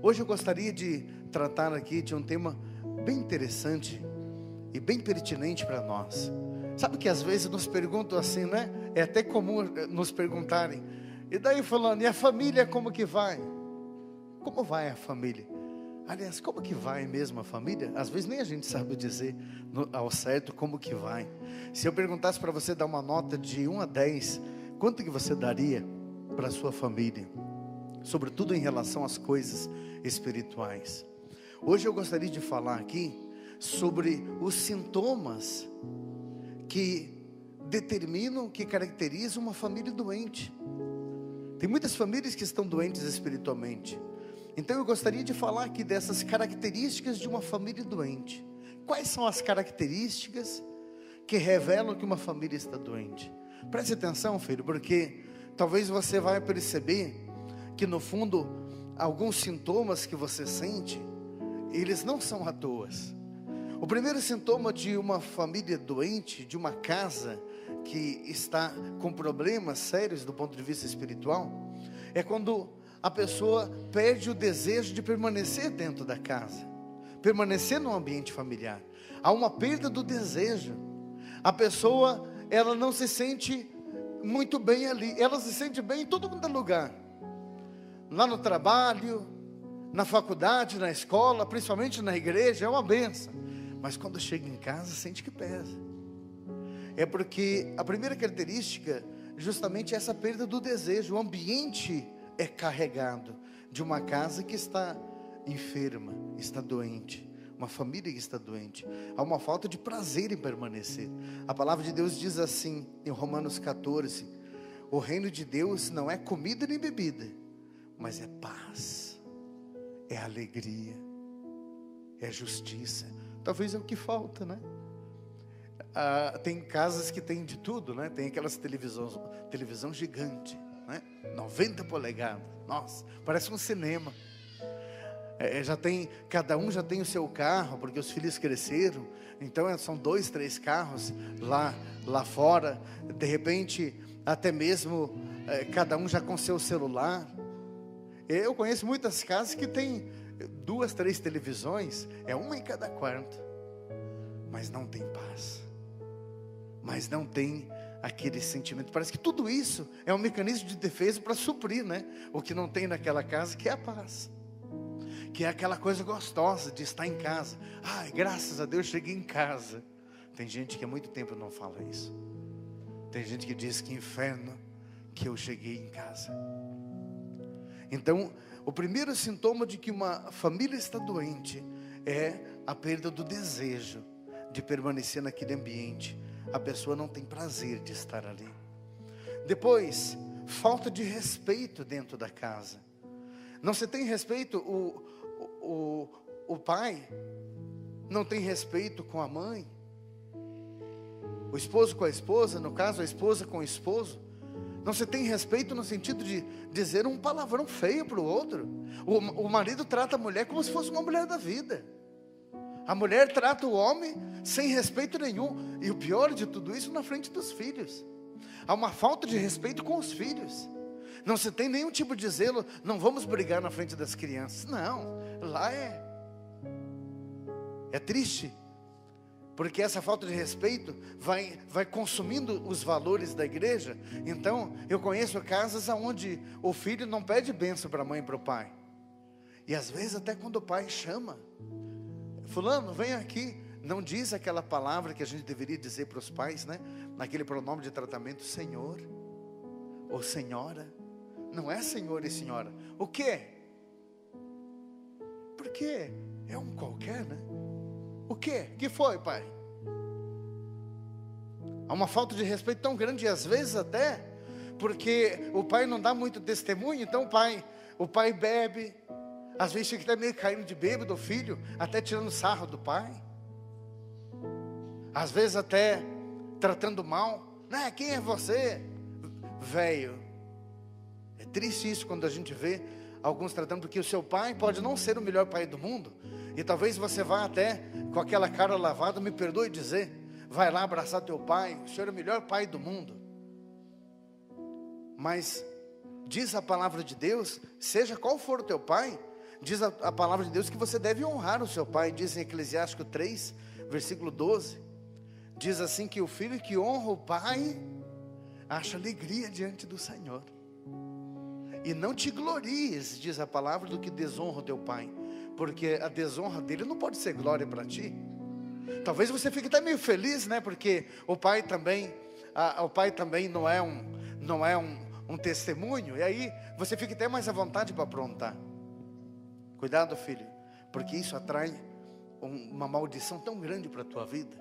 Hoje eu gostaria de tratar aqui de um tema bem interessante e bem pertinente para nós. Sabe que às vezes nos perguntam assim, né? É até comum nos perguntarem: e daí fulano, e a família como que vai? Como vai a família? Aliás, como que vai mesmo a família? Às vezes nem a gente sabe dizer ao certo como que vai. Se eu perguntasse para você dar uma nota de 1 a 10, quanto que você daria para a sua família? Sobretudo em relação às coisas espirituais. Hoje eu gostaria de falar aqui sobre os sintomas que determinam, que caracterizam uma família doente. Tem muitas famílias que estão doentes espiritualmente. Então eu gostaria de falar aqui dessas características de uma família doente. Quais são as características que revelam que uma família está doente? Preste atenção, filho, porque talvez você vai perceber que no fundo, alguns sintomas que você sente, eles não são à toa. O primeiro sintoma de uma família doente, de uma casa que está com problemas sérios do ponto de vista espiritual, é quando a pessoa perde o desejo de permanecer dentro da casa, permanecer no ambiente familiar. Há uma perda do desejo. A pessoa, ela não se sente muito bem ali, ela se sente bem em todo mundo lugar. Lá no trabalho, na faculdade, na escola, principalmente na igreja, é uma benção. Mas quando chega em casa, sente que pesa. É porque a primeira característica, justamente é essa perda do desejo. O ambiente é carregado de uma casa que está enferma, está doente. Uma família que está doente. Há uma falta de prazer em permanecer. A palavra de Deus diz assim, em Romanos 14, o reino de Deus não é comida nem bebida, mas é paz, é alegria, é justiça. Talvez é o que falta, né? Tem casas que tem de tudo, né? Tem aquelas televisão gigante, né? 90 polegadas, nossa, parece um cinema. Cada um já tem o seu carro, porque os filhos cresceram. Então são 2, 3 carros lá fora. De repente, até mesmo cada um já com seu celular. Eu conheço muitas casas que tem 2, 3 televisões, uma em cada quarto, mas não tem paz, mas não tem aquele sentimento. Parece que tudo isso é um mecanismo de defesa para suprir, né? O que não tem naquela casa, que é a paz, que é aquela coisa gostosa de estar em casa. Ai, graças a Deus cheguei em casa. Tem gente que há muito tempo não fala isso. Tem gente que diz que inferno que eu cheguei em casa. Então, o primeiro sintoma de que uma família está doente é a perda do desejo de permanecer naquele ambiente. A pessoa não tem prazer de estar ali. Depois, falta de respeito dentro da casa. Não se tem respeito, o pai não tem respeito com a mãe, o esposo com a esposa, no caso a esposa com o esposo. Não se tem respeito no sentido de dizer um palavrão feio para o outro. O marido trata a mulher como se fosse uma mulher da vida. A mulher trata o homem sem respeito nenhum. E o pior de tudo isso, na frente dos filhos. Há uma falta de respeito com os filhos. Não se tem nenhum tipo de zelo. Não vamos brigar na frente das crianças. Não, lá é triste. Porque essa falta de respeito vai consumindo os valores da igreja. Então, eu conheço casas onde o filho não pede bênção para a mãe e para o pai. E às vezes até quando o pai chama, fulano, vem aqui, não diz aquela palavra que a gente deveria dizer para os pais, né? Naquele pronome de tratamento, senhor ou senhora. Não é senhor e senhora. O quê? Porque é um qualquer, né? O quê? Que foi, pai? Há uma falta de respeito tão grande, e às vezes até, porque o pai não dá muito testemunho, então o pai bebe, às vezes fica até meio caindo de bêbado, o filho, até tirando sarro do pai. Às vezes até tratando mal, né? Quem é você? Velho. É triste isso quando a gente vê alguns tratando, porque o seu pai pode não ser o melhor pai do mundo. E talvez você vá até com aquela cara lavada, me perdoe dizer, vai lá abraçar teu pai, o senhor é o melhor pai do mundo. Mas diz a palavra de Deus, seja qual for o teu pai, diz a palavra de Deus que você deve honrar o seu pai. Diz em Eclesiástico 3, versículo 12. Diz assim que o filho que honra o pai acha alegria diante do Senhor. E não te glories, diz a palavra, do que desonra o teu pai, porque a desonra dele não pode ser glória para ti. Talvez você fique até meio feliz, né? Porque o pai também não é um testemunho. E aí você fica até mais à vontade para aprontar. Cuidado, filho, porque isso atrai uma maldição tão grande para a tua vida.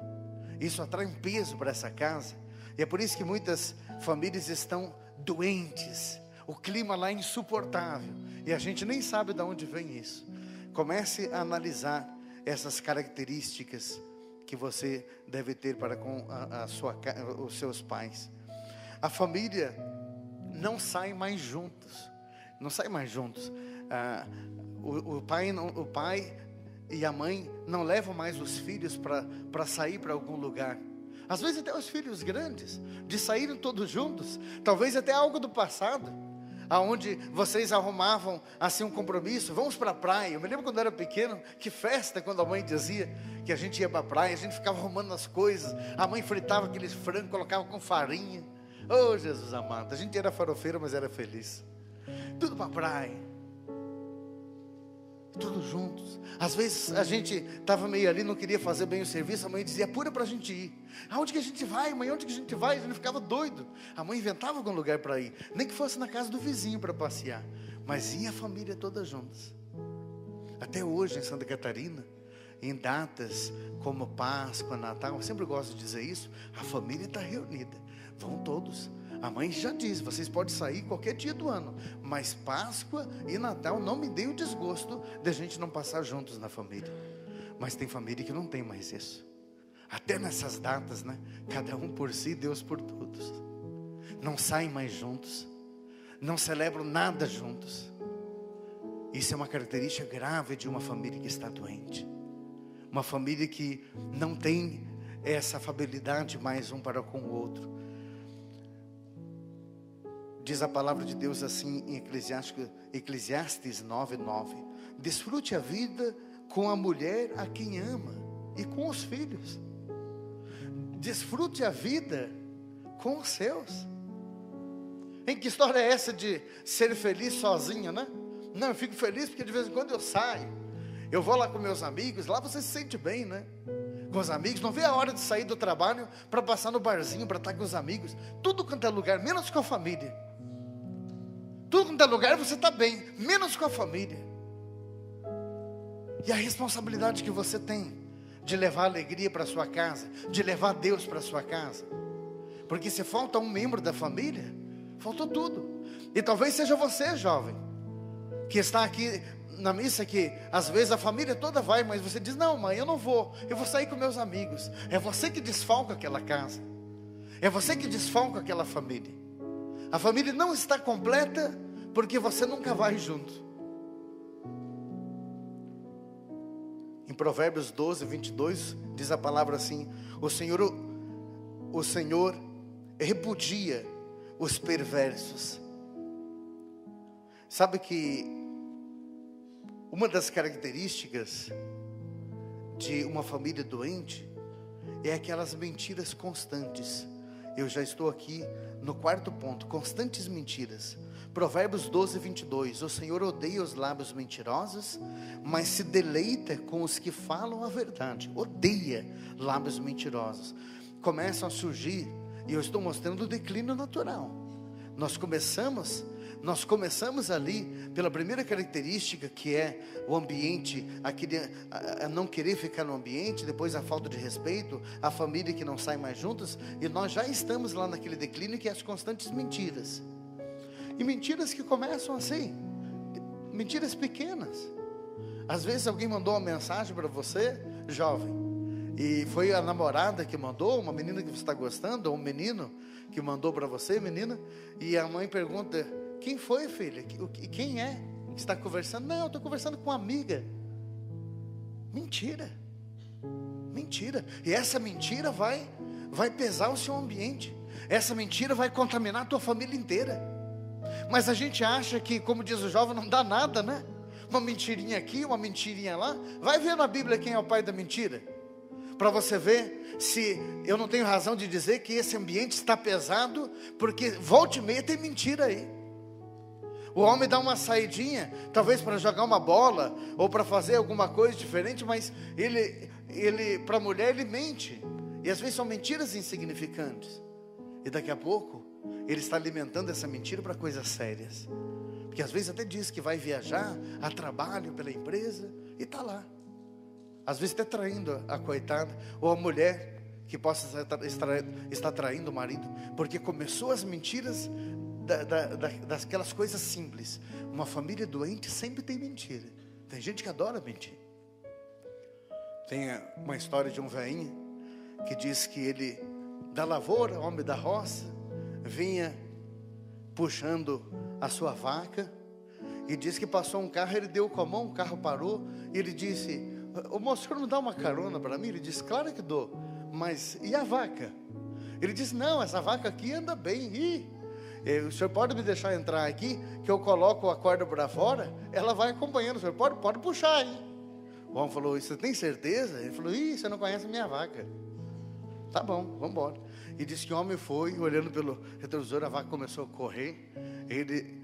Isso atrai um peso para essa casa. E é por isso que muitas famílias estão doentes. O clima lá é insuportável. E a gente nem sabe de onde vem isso. Comece a analisar essas características que você deve ter para com os seus pais. A família não sai mais juntos. Não sai mais juntos. O pai e a mãe não levam mais os filhos para sair para algum lugar. Às vezes até os filhos grandes, de saírem todos juntos. Talvez até algo do passado, aonde vocês arrumavam assim um compromisso. Vamos para a praia. Eu me lembro quando eu era pequeno, que festa, quando a mãe dizia que a gente ia para a praia. A gente ficava arrumando as coisas. A mãe fritava aqueles frangos, colocava com farinha. Oh, Jesus amado, a gente era farofeiro, mas era feliz. Tudo para a praia, todos juntos. Às vezes a gente estava meio ali, não queria fazer bem o serviço. A mãe dizia: apura para a gente ir. Aonde que a gente vai, mãe? Onde que a gente vai? A gente ficava doido. A mãe inventava algum lugar para ir, nem que fosse na casa do vizinho para passear, mas ia a família toda juntos. Até hoje em Santa Catarina, em datas como Páscoa, Natal, eu sempre gosto de dizer isso, a família está reunida, vão todos. A mãe já diz: vocês podem sair qualquer dia do ano, mas Páscoa e Natal não me dê o desgosto de a gente não passar juntos na família. Mas tem família que não tem mais isso. Até nessas datas, né? Cada um por si, Deus por todos. Não saem mais juntos, não celebram nada juntos. Isso é uma característica grave de uma família que está doente. Uma família que não tem essa afabilidade mais um para com o outro. Diz a palavra de Deus assim em Eclesiastes 9:9. Desfrute a vida com a mulher a quem ama e com os filhos. Desfrute a vida com os seus. Em que história é essa de ser feliz sozinho, né? Não, eu fico feliz porque de vez em quando eu saio. Eu vou lá com meus amigos, lá você se sente bem, né? Com os amigos, não vê a hora de sair do trabalho para passar no barzinho, para estar com os amigos. Tudo quanto é lugar, menos com a família. Tudo quanto é lugar você está bem, menos com a família. E a responsabilidade que você tem de levar alegria para a sua casa, de levar Deus para a sua casa. Porque se falta um membro da família, faltou tudo. E talvez seja você, jovem, que está aqui na missa, que às vezes a família toda vai, mas você diz: não, mãe, eu não vou, eu vou sair com meus amigos. É você que desfalca aquela casa, é você que desfalca aquela família. A família não está completa porque você nunca vai junto. Em Provérbios 12:22 diz a palavra assim: o Senhor repudia os perversos. Sabe que uma das características de uma família doente é aquelas mentiras constantes. Eu já estou aqui no quarto ponto: constantes mentiras. Provérbios 12:22. O Senhor odeia os lábios mentirosos, mas se deleita com os que falam a verdade. Odeia lábios mentirosos. Começam a surgir, e eu estou mostrando o declínio natural. Nós começamos ali pela primeira característica, que é o ambiente, a não querer ficar no ambiente, depois a falta de respeito, a família que não sai mais juntos, e nós já estamos lá naquele declínio, que é as constantes mentiras. E mentiras que começam assim, mentiras pequenas. Às vezes alguém mandou uma mensagem para você, jovem, e foi a namorada que mandou, uma menina que você está gostando, ou um menino que mandou para você, menina, e a mãe pergunta: quem foi, filha? Quem é que está conversando? Não, eu estou conversando com uma amiga. Mentira. Mentira. E essa mentira vai pesar o seu ambiente. Essa mentira vai contaminar a tua família inteira. Mas a gente acha que, como diz o jovem, não dá nada, né? uma mentirinha aqui, uma mentirinha lá. Vai ver na Bíblia quem é o pai da mentira, para você ver se eu não tenho razão de dizer que esse ambiente está pesado, porque volta e meia tem mentira aí. O homem dá uma saidinha, talvez para jogar uma bola, ou para fazer alguma coisa diferente, mas ele para a mulher ele mente, e às vezes são mentiras insignificantes, e daqui a pouco ele está alimentando essa mentira para coisas sérias, porque às vezes até diz que vai viajar a trabalho pela empresa, e está lá, às vezes até traindo a coitada, ou a mulher que possa estar traindo o marido, porque começou as mentiras daquelas coisas simples. Uma família doente sempre tem mentira. Tem gente que adora mentir. Tem uma história de um velhinho que diz que ele, da lavoura, homem da roça, vinha puxando a sua vaca, e diz que passou um carro, ele deu com a mão, o carro parou, e ele disse: "Ô moço, o senhor não dá uma carona para mim?" Ele disse: "Claro que dou, mas e a vaca?" Ele disse: "Não, essa vaca aqui anda bem, o senhor pode me deixar entrar aqui, que eu coloco a corda para fora, ela vai acompanhando, o senhor pode puxar aí." O homem falou: "Você tem certeza?" Ele falou: "Você não conhece a minha vaca." "Tá bom, vamos embora." E disse que o homem foi, olhando pelo retrovisor, a vaca começou a correr, ele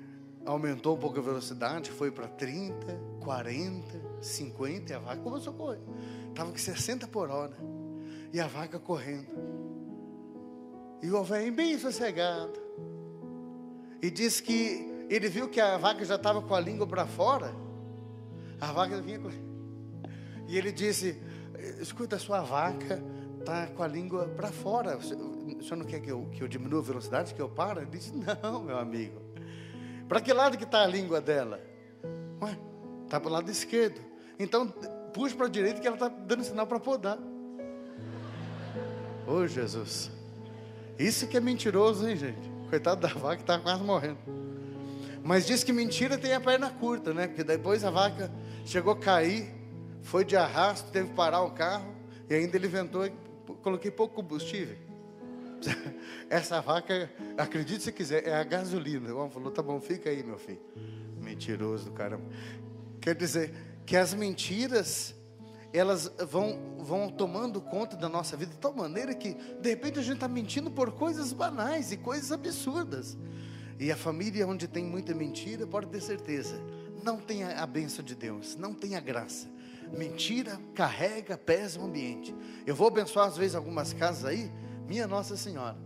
aumentou um pouco a velocidade, foi para 30, 40, 50, e a vaca começou a correr, estava com 60 por hora, e a vaca correndo, e o velho bem sossegado, e disse que ele viu que a vaca já estava com a língua para fora, a vaca vinha correndo, e ele disse: "Escuta, a sua vaca está com a língua para fora, o senhor não quer que eu diminua a velocidade, que eu pare?" Ele disse: "Não, meu amigo, para que lado que está a língua dela?" "Ué, está para o lado esquerdo." "Então puxa para a direita, que ela está dando sinal para podar." Ô Jesus, isso que é mentiroso, hein, gente? Coitado da vaca que está quase morrendo. Mas diz que mentira tem a perna curta, né? Porque depois a vaca chegou a cair, foi de arrasto, teve que parar o carro, e ainda ele inventou: "Coloquei pouco combustível." Essa vaca, acredite se quiser, é a gasolina. O homem falou: "Tá bom, fica aí, meu filho." Mentiroso do caramba. Quer dizer que as mentiras, elas vão tomando conta da nossa vida de tal maneira que de repente a gente está mentindo por coisas banais e coisas absurdas. E a família onde tem muita mentira, pode ter certeza, não tem a bênção de Deus, não tem a graça. Mentira carrega, pesa o ambiente. Eu vou abençoar às vezes algumas casas aí, minha Nossa Senhora,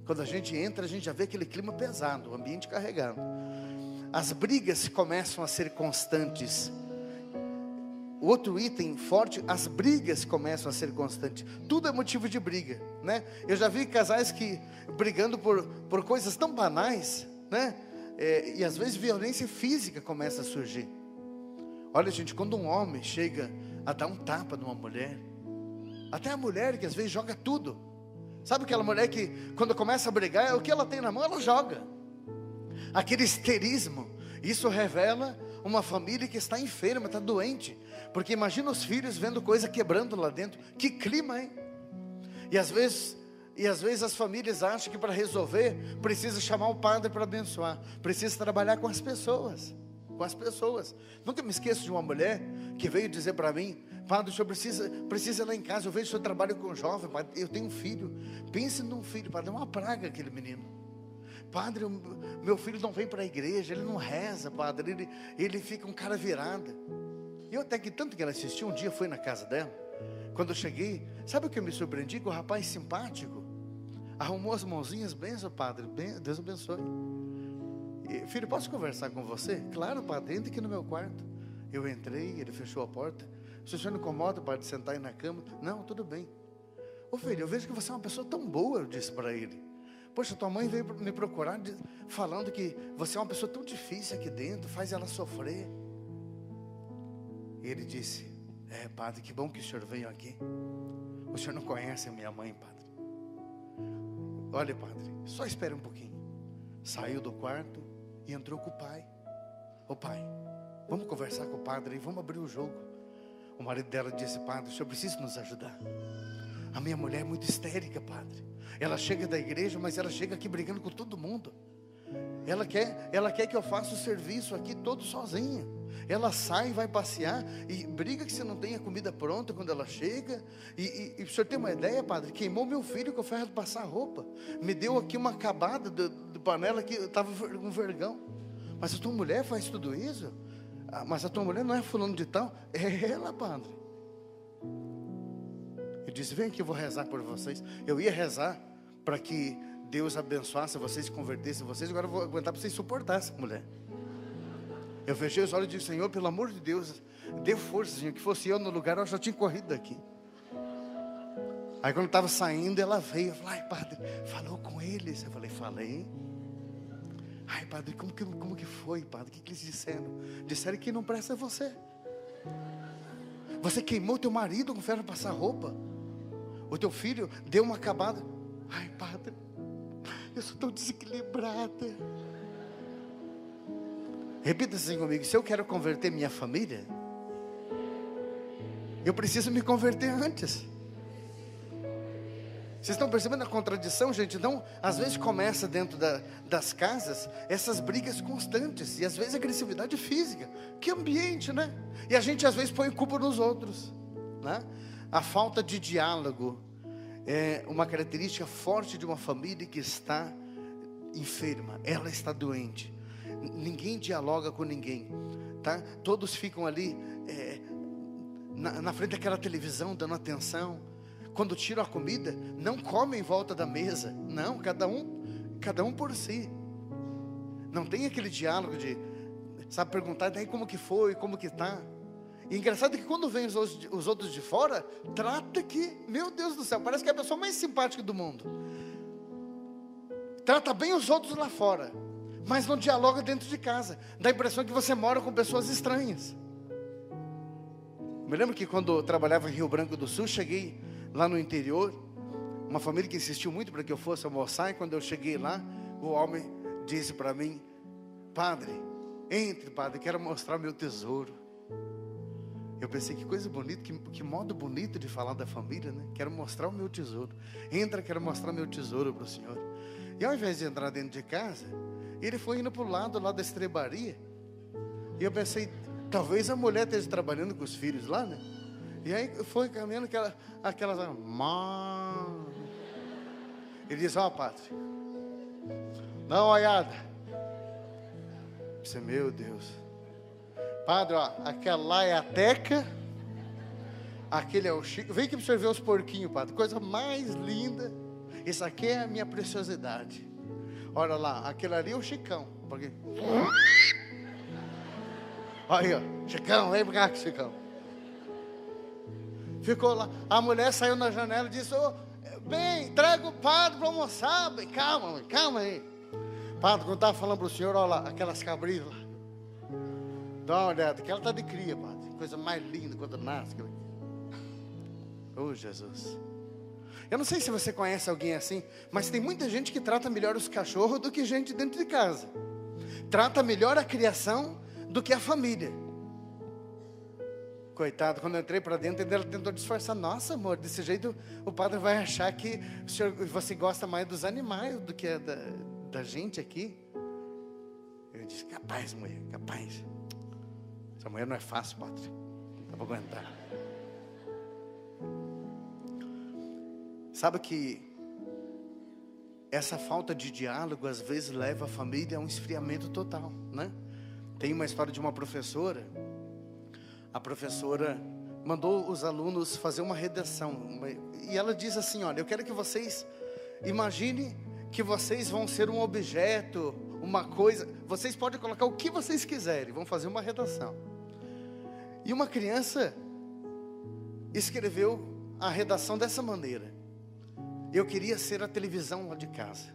quando a gente entra, a gente já vê aquele clima pesado, o ambiente carregado. As brigas começam a ser constantes. Outro item forte: as brigas começam a ser constantes. Tudo é motivo de briga, né? Eu já vi casais que brigando por coisas tão banais, né? E às vezes violência física começa a surgir. Olha, gente, quando um homem chega a dar um tapa numa mulher, até a mulher que às vezes joga tudo. Sabe aquela mulher que quando começa a brigar, o que ela tem na mão ela joga. Aquele histerismo, isso revela uma família que está enferma, está doente. Porque imagina os filhos vendo coisa quebrando lá dentro. Que clima, hein? E às vezes as famílias acham que para resolver precisa chamar o padre para abençoar, precisa trabalhar com as pessoas. Nunca me esqueço de uma mulher que veio dizer para mim: "Padre, o senhor precisa ir lá em casa, eu vejo que o senhor trabalha com jovem, padre, eu tenho um filho." Pense num filho, padre, é uma praga aquele menino. "Padre, meu filho não vem para a igreja, ele não reza, padre, ele fica um cara virado." E eu até que tanto que ela assistiu, um dia fui na casa dela. Quando eu cheguei, sabe o que eu me surpreendi? Com o rapaz simpático, arrumou as mãozinhas: "Benção, padre, Deus abençoe. E, filho, posso conversar com você?" "Claro, padre, entra aqui no meu quarto." Eu entrei, ele fechou a porta. "Se o senhor não incomoda, padre, de sentar aí na cama?" "Não, tudo bem." "Ô filho, eu vejo que você é uma pessoa tão boa," eu disse para ele. "Poxa, tua mãe veio me procurar falando que você é uma pessoa tão difícil aqui dentro, faz ela sofrer." E ele disse: "Padre, que bom que o senhor veio aqui. O senhor não conhece a minha mãe, padre." "Olha, padre, só espere um pouquinho." Saiu do quarto e entrou com o pai. "Ô pai, vamos conversar com o padre e vamos abrir o jogo." O marido dela disse: "Padre, o senhor precisa nos ajudar. A minha mulher é muito histérica, padre. Ela chega da igreja, mas ela chega aqui brigando com todo mundo. Ela quer que eu faça o serviço aqui todo sozinha. Ela sai, vai passear e briga que você não tenha comida pronta quando ela chega. E o senhor tem uma ideia, padre? Queimou meu filho com o ferro de passar roupa. Me deu aqui uma acabada de panela que estava com vergão. Mas a tua mulher faz tudo isso? Mas a tua mulher não é fulano de tal? É ela, padre. Eu disse, vem aqui, eu vou rezar por vocês. Eu ia rezar para que Deus abençoasse vocês, convertesse vocês. Agora eu vou aguentar para vocês suportar essa mulher. Eu fechei os olhos e disse, Senhor, pelo amor de Deus, dê força, Senhor, que fosse eu no lugar, eu já tinha corrido daqui. Aí quando eu estava saindo, ela veio, eu falei, ai padre, falou com eles? Eu falei. Ai padre, como que foi, padre? O que eles disseram? Disseram que não presta é você. Você queimou teu marido com ferro para passar roupa. O teu filho deu uma acabada. Ai padre, eu sou tão desequilibrada. Repita assim comigo, se eu quero converter minha família, eu preciso me converter antes. Vocês estão percebendo a contradição, gente? Então, às vezes começa dentro das casas, essas brigas constantes, e às vezes agressividade física. Que ambiente, né? E a gente às vezes põe culpa nos outros, né? A falta de diálogo é uma característica forte de uma família que está enferma, ela está doente. Ninguém dialoga com ninguém, tá? Todos ficam ali na frente daquela televisão, dando atenção. Quando tiram a comida, não comem em volta da mesa. Não, cada um por si. Não tem aquele diálogo de, sabe, perguntar, daí como que foi, como que tá. E engraçado é que quando vem os outros de fora, trata que, meu Deus do céu, parece que é a pessoa mais simpática do mundo. Trata bem os outros lá fora, mas não dialoga dentro de casa. Dá a impressão que você mora com pessoas estranhas. Me lembro que quando eu trabalhava em Rio Branco do Sul, cheguei lá no interior, uma família que insistiu muito para que eu fosse almoçar. E quando eu cheguei lá, o homem disse para mim, padre, entre padre, quero mostrar meu tesouro. Eu pensei, que coisa bonita, que modo bonito de falar da família, né? Quero mostrar o meu tesouro. Entra, quero mostrar meu tesouro para o senhor. E ao invés de entrar dentro de casa, ele foi indo para o lado lá da estrebaria. E eu pensei, talvez a mulher esteja trabalhando com os filhos lá, né? E aí foi caminhando aquelas ele disse, ó padre, dá uma olhada. Eu disse, meu Deus. Padre, ó, aquela lá é a Teca, aquele é o Chico. Vem aqui para você ver os porquinhos, padre, coisa mais linda. Isso aqui é a minha preciosidade. Olha lá, aquele ali é o Chicão. Porque... Olha aí, ó, Chicão, vem pra cá, Chicão. Ficou lá, a mulher saiu na janela e disse, bem, traga o padre para almoçar. Bem, calma aí. Padre, quando estava falando para o senhor, olha lá, aquelas cabritas lá. Dá uma olhada, que ela está de cria, padre. Coisa mais linda quando nasce. Oh, Jesus. Eu não sei se você conhece alguém assim, mas tem muita gente que trata melhor os cachorros do que gente dentro de casa. Trata melhor a criação do que a família. Coitado, quando eu entrei para dentro, ela tentou disfarçar. Nossa, amor, desse jeito o padre vai achar que você gosta mais dos animais do que da gente aqui. Eu disse, capaz, mulher, capaz. Essa mulher não é fácil, padre. Não dá para aguentar. Sabe que essa falta de diálogo às vezes leva a família a um esfriamento total, né? Tem uma história de uma professora. A professora mandou os alunos fazer uma redação. E ela diz assim, olha, eu quero que vocês imaginem que vocês vão ser um objeto, uma coisa. Vocês podem colocar o que vocês quiserem, vão fazer uma redação. E uma criança escreveu a redação dessa maneira: eu queria ser a televisão lá de casa,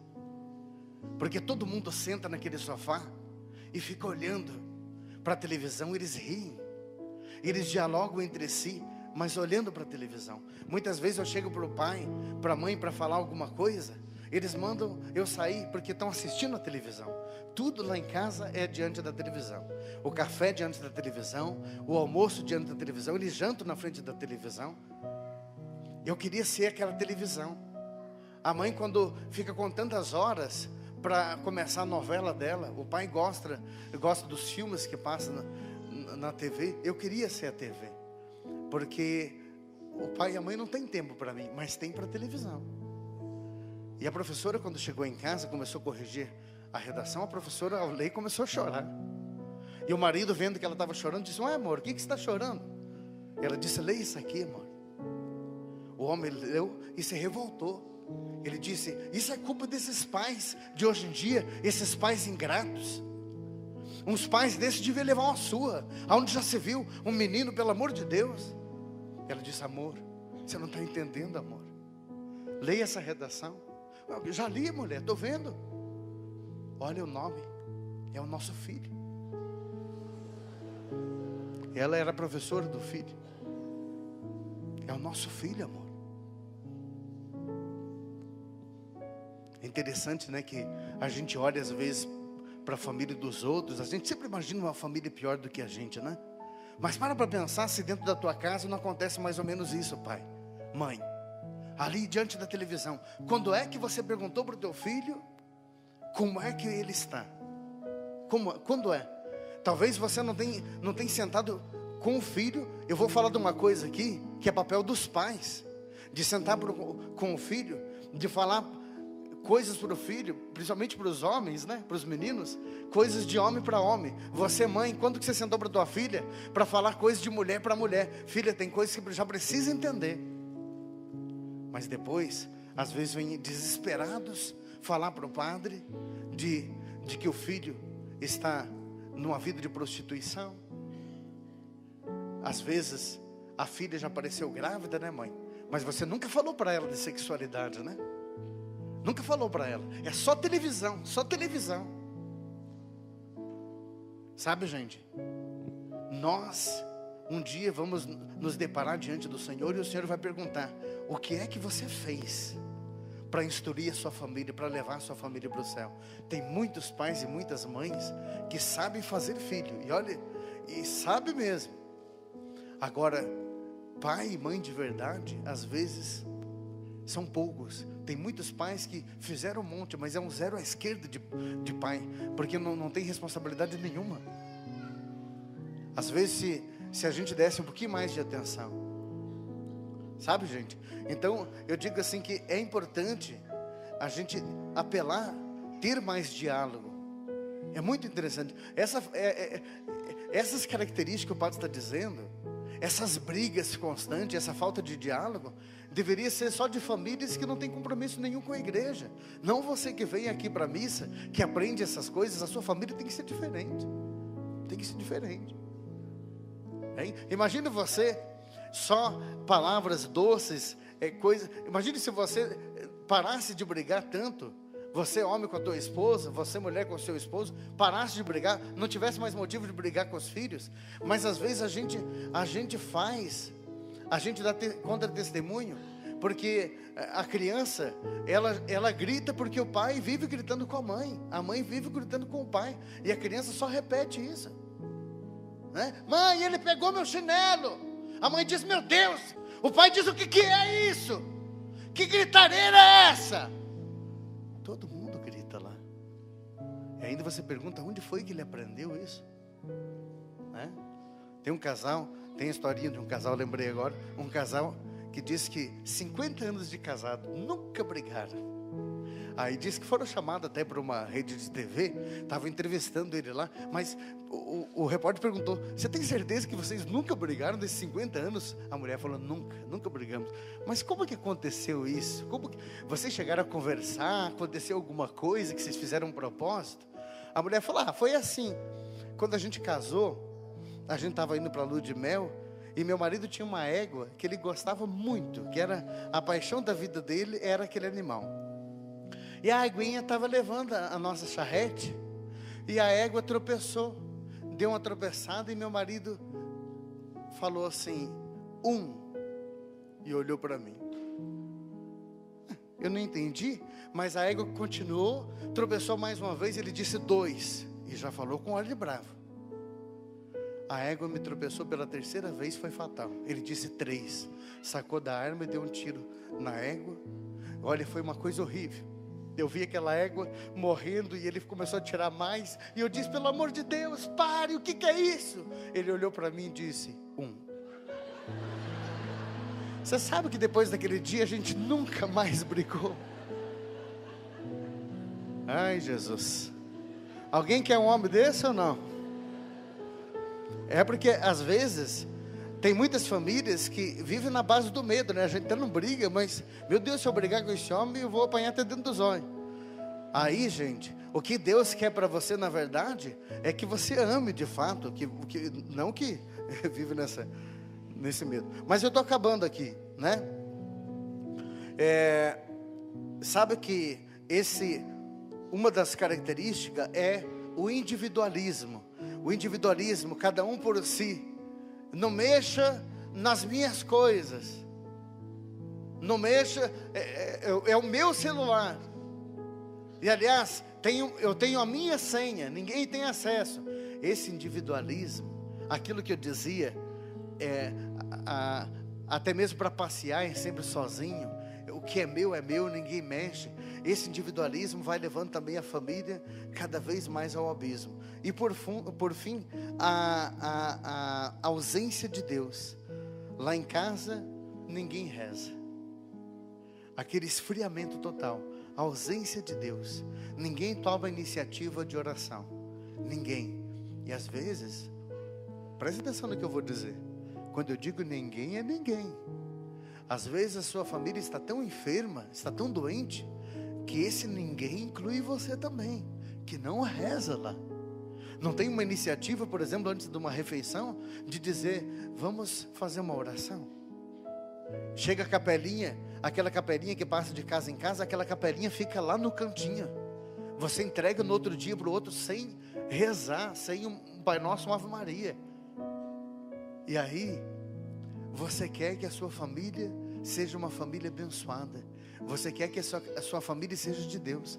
porque todo mundo senta naquele sofá e fica olhando para a televisão, eles riem. Eles dialogam entre si, mas olhando para a televisão. Muitas vezes eu chego para o pai, para a mãe, para falar alguma coisa. Eles mandam eu sair porque estão assistindo a televisão. Tudo lá em casa é diante da televisão. O café diante da televisão, o almoço diante da televisão. Eles jantam na frente da televisão. Eu queria ser aquela televisão. A mãe, quando fica com tantas horas para começar a novela dela. O pai gosta dos filmes que passam na TV. Eu queria ser a TV, porque o pai e a mãe não tem tempo para mim, mas tem para televisão. E a professora, quando chegou em casa, começou a corrigir a redação. A professora, ao ler, começou a chorar. E o marido, vendo que ela estava chorando, disse: "Ué, amor, o que você está chorando?" Ela disse: "Leia isso aqui, amor." O homem leu e se revoltou. Ele disse: "Isso é culpa desses pais de hoje em dia, esses pais ingratos. Uns pais desses deviam levar uma surra. Aonde já se viu um menino, pelo amor de Deus?" Ela disse: "Amor, você não está entendendo, amor. Leia essa redação." "Eu já li, mulher, estou vendo." "Olha o nome, é o nosso filho." Ela era professora do filho. "É o nosso filho, amor." É interessante, né, que a gente olha às vezes para a família dos outros. A gente sempre imagina uma família pior do que a gente, né? Mas para pensar se dentro da tua casa não acontece mais ou menos isso, pai, mãe. Ali diante da televisão, quando é que você perguntou para o teu filho como é que ele está? Quando é? Talvez você não tenha sentado com o filho. Eu vou falar de uma coisa aqui, que é papel dos pais, de sentar com o filho, de falar coisas para o filho, principalmente para os homens, né? Para os meninos, coisas de homem para homem. Você, mãe, quando que você sentou para tua filha para falar coisas de mulher para mulher? Filha, tem coisas que já precisa entender. Mas depois, às vezes vem desesperados falar para o padre de que o filho está numa vida de prostituição. Às vezes a filha já apareceu grávida, né, mãe? Mas você nunca falou para ela de sexualidade, né? Nunca falou para ela. É só televisão, só televisão. Sabe, gente, nós um dia vamos nos deparar diante do Senhor, e o Senhor vai perguntar: o que é que você fez para instruir a sua família, para levar a sua família para o céu? Tem muitos pais e muitas mães que sabem fazer filho, e olha, e sabe mesmo. Agora, pai e mãe de verdade, às vezes, são poucos. Tem muitos pais que fizeram um monte, mas é um zero à esquerda de pai, porque não tem responsabilidade nenhuma. Às vezes, se a gente desse um pouquinho mais de atenção, sabe, gente? Então, eu digo assim que é importante a gente apelar, ter mais diálogo. É muito interessante. Essas características que o padre está dizendo, essas brigas constantes, essa falta de diálogo, deveria ser só de famílias que não tem compromisso nenhum com a igreja. Não você que vem aqui para a missa, que aprende essas coisas. A sua família tem que ser diferente. Tem que ser diferente. Hein? Imagina você, só palavras doces, Imagine se você parasse de brigar tanto. Você, homem, com a tua esposa, você, mulher, com o seu esposo, parasse de brigar, não tivesse mais motivo de brigar com os filhos. Mas às vezes a gente dá contra-testemunho, porque a criança, ela grita porque o pai vive gritando com a mãe vive gritando com o pai, e a criança só repete isso, né? "Mãe, ele pegou meu chinelo." A mãe diz: "Meu Deus." O pai diz: "O que é isso? Que gritareira é essa?" Todo mundo grita lá. E ainda você pergunta: onde foi que ele aprendeu isso? Né? Tem um casal, tem a historinha de um casal, lembrei agora. Um casal que diz que 50 anos de casado, nunca brigaram. Aí diz que foram chamados até para uma rede de TV, estavam entrevistando ele lá, mas o repórter perguntou: "Você tem certeza que vocês nunca brigaram nesses 50 anos?" A mulher falou: nunca brigamos." "Mas como que aconteceu isso? Como que vocês chegaram a conversar? Aconteceu alguma coisa que vocês fizeram um propósito?" A mulher falou: "Foi assim, quando a gente casou, a gente estava indo para a lua de mel, e meu marido tinha uma égua que ele gostava muito, que era a paixão da vida dele, era aquele animal. E a aguinha estava levando a nossa charrete, e a égua tropeçou, deu uma tropeçada, e meu marido falou assim: 1, e olhou para mim. Eu não entendi, mas a égua continuou, tropeçou mais uma vez, ele disse 2, e já falou com olho de bravo. A égua me tropeçou pela terceira vez, foi fatal. Ele disse 3, sacou da arma e deu um tiro na égua. Olha, foi uma coisa horrível. Eu vi aquela égua morrendo e ele começou a tirar mais. E eu disse, pelo amor de Deus, pare, o que é isso? Ele olhou para mim e disse, 1. Você sabe que depois daquele dia a gente nunca mais brigou? Ai, Jesus. Alguém quer um homem desse ou não? É porque às vezes tem muitas famílias que vivem na base do medo, né? A gente até não briga, mas meu Deus, se eu brigar com esse homem, eu vou apanhar até dentro dos olhos. Aí, gente, o que Deus quer para você, na verdade, é que você ame de fato, não que vive nesse medo. Mas eu estou acabando aqui, né? Sabe que uma das características é o individualismo. O individualismo, cada um por si. Não mexa nas minhas coisas. Não mexa, é o meu celular. E aliás, eu tenho a minha senha, ninguém tem acesso. Esse individualismo, aquilo que eu dizia, até mesmo para passear é sempre sozinho. O que é meu, ninguém mexe. Esse individualismo vai levando também a família cada vez mais ao abismo. E por fim, a ausência de Deus. Lá em casa, ninguém reza. Aquele esfriamento total. A ausência de Deus. Ninguém toma a iniciativa de oração. Ninguém. E às vezes, preste atenção no que eu vou dizer. Quando eu digo ninguém, é ninguém. Às vezes a sua família está tão enferma, está tão doente, que esse ninguém inclui você também, que não reza lá. Não tem uma iniciativa, por exemplo, antes de uma refeição, de dizer, vamos fazer uma oração. Chega a capelinha, aquela capelinha que passa de casa em casa, aquela capelinha fica lá no cantinho. Você entrega no outro dia para o outro sem rezar, sem um Pai Nosso, uma Ave Maria. E aí, você quer que a sua família seja uma família abençoada. Você quer que a sua família seja de Deus.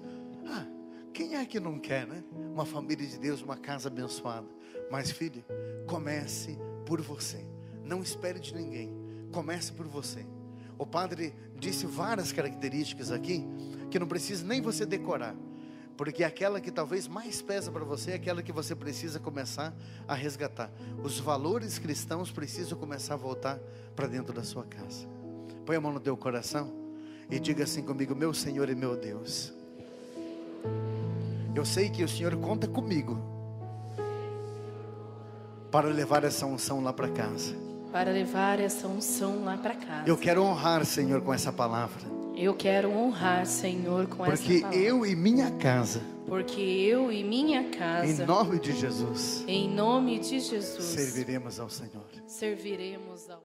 Quem é que não quer, né? Uma família de Deus, uma casa abençoada. Mas filho, comece por você. Não espere de ninguém. Comece por você. O padre disse várias características aqui, que não precisa nem você decorar. Porque aquela que talvez mais pesa para você é aquela que você precisa começar a resgatar. Os valores cristãos precisam começar a voltar para dentro da sua casa. Põe a mão no teu coração e diga assim comigo, meu Senhor e meu Deus. Eu sei que o Senhor conta comigo para levar essa unção lá para casa. Para levar essa unção lá para casa. Eu quero honrar, Senhor, com essa palavra. Eu quero honrar, Senhor, com essa palavra. Porque eu e minha casa. Porque eu e minha casa. Em nome de Jesus. Em nome de Jesus. Serviremos ao Senhor. Serviremos ao